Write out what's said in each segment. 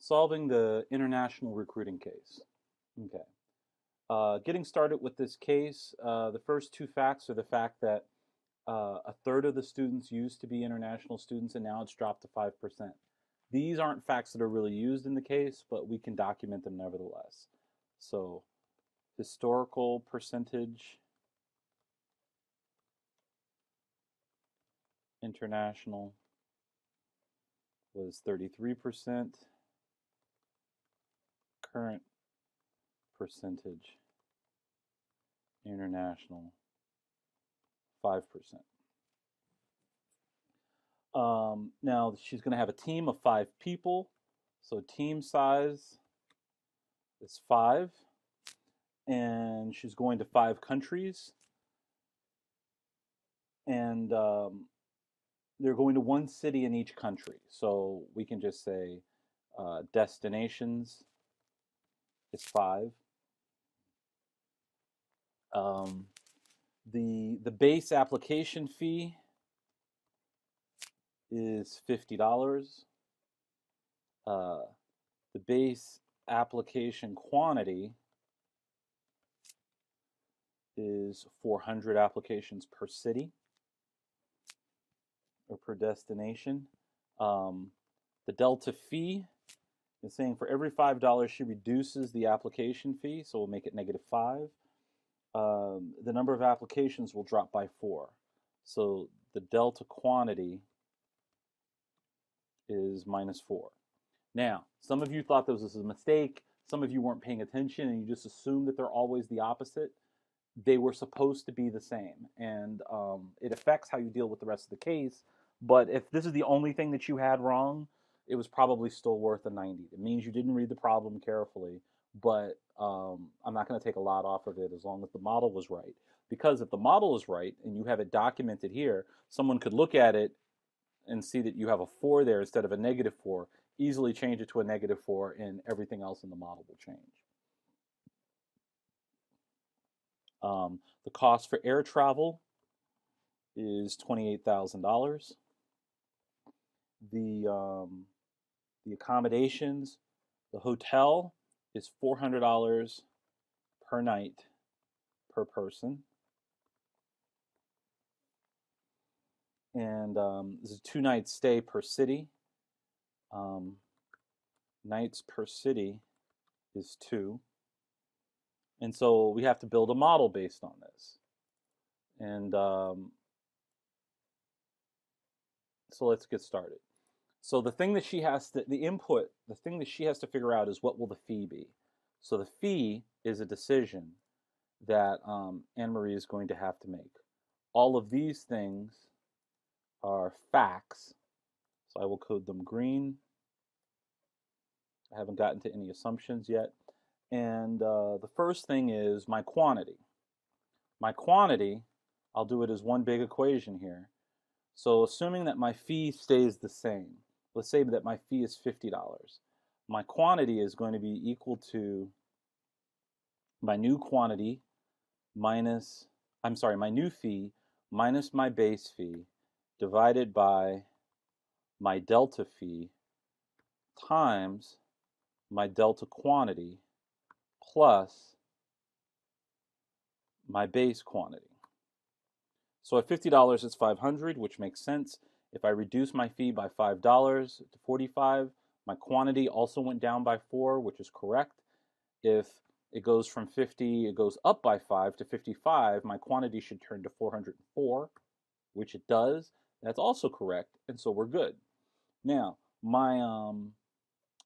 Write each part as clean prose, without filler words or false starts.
Solving the international recruiting case. Okay. Getting started with this case, the first two facts are the fact that a third of the students used to be international students and now it's dropped to 5%. These aren't facts that are really used in the case, but we can document them nevertheless. So, historical percentage, international was 33%, current percentage, international 5%. Now she's going to have a team of 5 people, so team size is 5, and she's going to 5 countries, and they're going to one city in each country. So we can just say destinations is 5. The base application fee is $50. The base application quantity is 400 applications per city or per destination. The delta fee is saying for every $5 she reduces the application fee, so we'll make it -5. The number of applications will drop by 4. So the delta quantity is -4. Now, some of you thought this was a mistake. Some of you weren't paying attention and you just assumed that they're always the opposite. They were supposed to be the same, and it affects how you deal with the rest of the case. But if this is the only thing that you had wrong, it was probably still worth a 90. It means you didn't read the problem carefully, but I'm not going to take a lot off of it as long as the model was right. Because if the model is right and you have it documented here, someone could look at it and see that you have a 4 there instead of a -4, easily change it to a -4, and everything else in the model will change. The cost for air travel is $28,000. The accommodations, the hotel is $400 per night per person, and this is a 2-night stay per city. Nights per city is 2. And so we have to build a model based on this. And so let's get started. So the thing that she has to, the thing that she has to figure out is what will the fee be. So the fee is a decision that Anne-Marie is going to have to make. All of these things are facts. So I will code them green. I haven't gotten to any assumptions yet. And the first thing is my quantity. My quantity, I'll do it as one big equation here. So assuming that my fee stays the same, let's say that my fee is $50. My quantity is going to be equal to my new quantity minus, my new fee minus my base fee divided by my delta fee times my delta quantity plus my base quantity. So at $50 it's 500, which makes sense. If I reduce my fee by $5 to 45, my quantity also went down by 4, which is correct. If it goes from 50, it goes up by 5 to 55, my quantity should turn to 404, which it does. That's also correct, and so we're good. Now,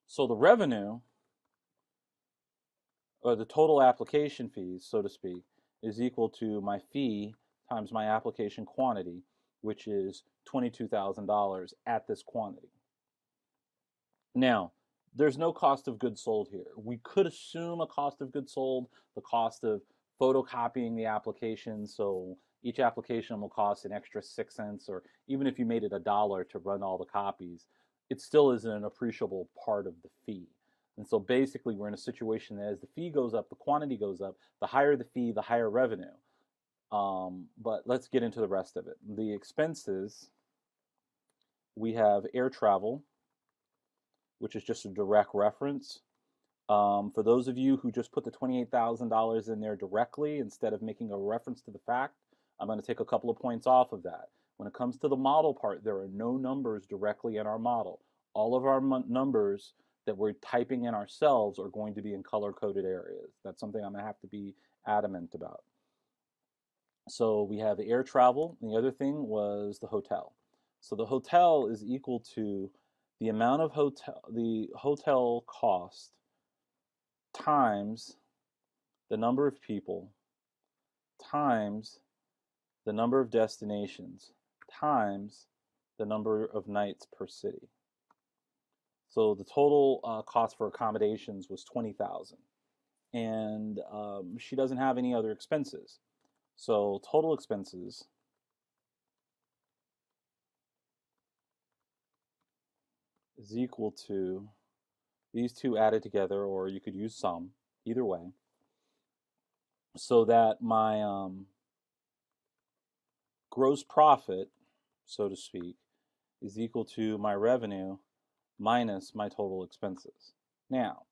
so the revenue, or the total application fees, so to speak, is equal to my fee times my application quantity, which is $22,000 at this quantity. Now, there's no cost of goods sold here. We could assume a cost of goods sold, the cost of photocopying the application, so each application will cost an extra 6 cents, or even if you made it $1 to run all the copies, it still isn't an appreciable part of the fee. And so basically we're in a situation that as the fee goes up, the quantity goes up, the higher the fee, the higher revenue. But let's get into the rest of it. The expenses, we have air travel which is just a direct reference. For those of you who just put the $28,000 in there directly instead of making a reference to the fact, I'm going to take a couple of points off of that. When it comes to the model part, there are no numbers directly in our model. All of our numbers that we're typing in ourselves are going to be in color-coded areas. That's something I'm going to have to be adamant about. So we have air travel, and the other thing was the hotel. So the hotel is equal to the amount of the hotel cost times the number of people times the number of destinations times the number of nights per city. So the total cost for accommodations was $20,000, and she doesn't have any other expenses. So total expenses is equal to these two added together, or you could use sum, either way, so that my gross profit, so to speak, is equal to my revenue minus my total expenses. Now,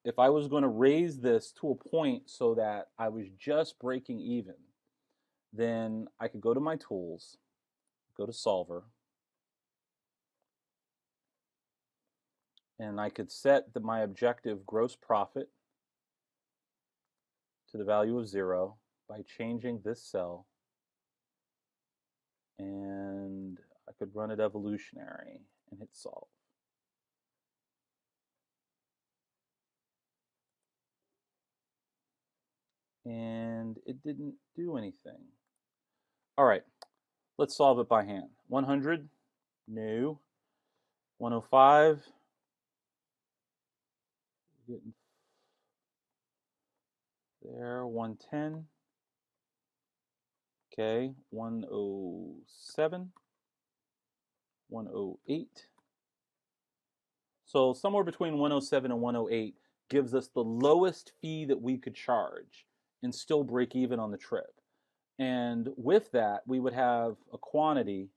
if I was going to raise this to a point so that I was just breaking even, then I could go to my tools, go to Solver, and I could set my objective gross profit to the value of 0 by changing this cell, and I could run it evolutionary and hit solve. And it didn't do anything. All right, let's solve it by hand. 100, no. 105, getting there. 110, okay. 107, 108. So somewhere between 107 and 108 gives us the lowest fee that we could charge and still break even on the trip. And with that, we would have a quantity.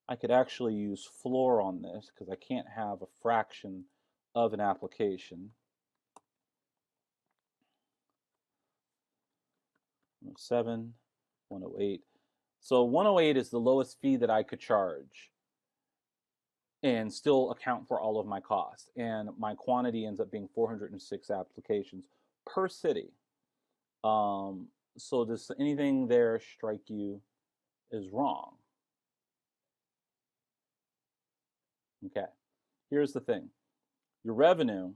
I could actually use floor on this because I can't have a fraction of an application. 107, 108. So 108 is the lowest fee that I could charge and still account for all of my costs. And my quantity ends up being 406 applications per city. So does anything there strike you as wrong? Okay, here's the thing. Your revenue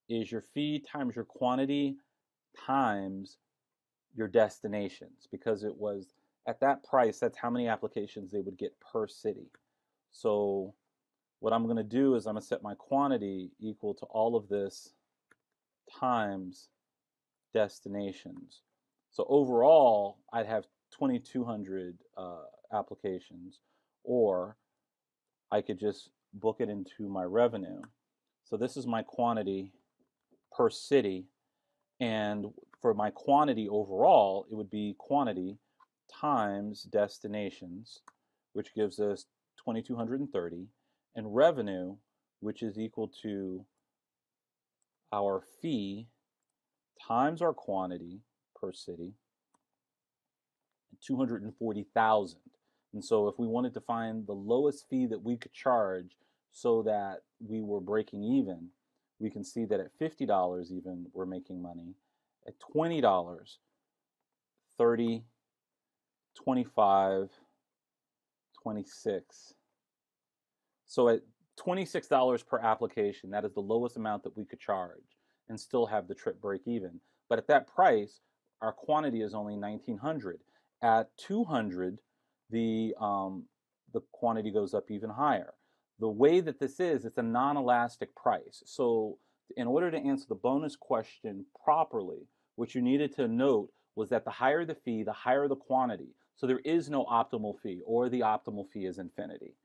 is your fee times your quantity times your destinations, because it was at that price, that's how many applications they would get per city. So what I'm going to do is I'm going to set my quantity equal to all of this times destinations. So overall, I'd have 2,200 applications, or I could just book it into my revenue. So this is my quantity per city, and for my quantity overall, it would be quantity times destinations, which gives us 2,230, and revenue, which is equal to our fee times our quantity per city, 240,000. And so if we wanted to find the lowest fee that we could charge so that we were breaking even, we can see that at $50 even we're making money. At $20, 30, 25, 26. So at $26 per application, that is the lowest amount that we could charge and still have the trip break even. But at that price, our quantity is only 1,900. At 200, the quantity goes up even higher. The way that this is, it's a non-elastic price. So in order to answer the bonus question properly, what you needed to note was that the higher the fee, the higher the quantity. So there is no optimal fee, or the optimal fee is infinity.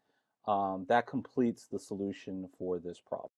That completes the solution for this problem.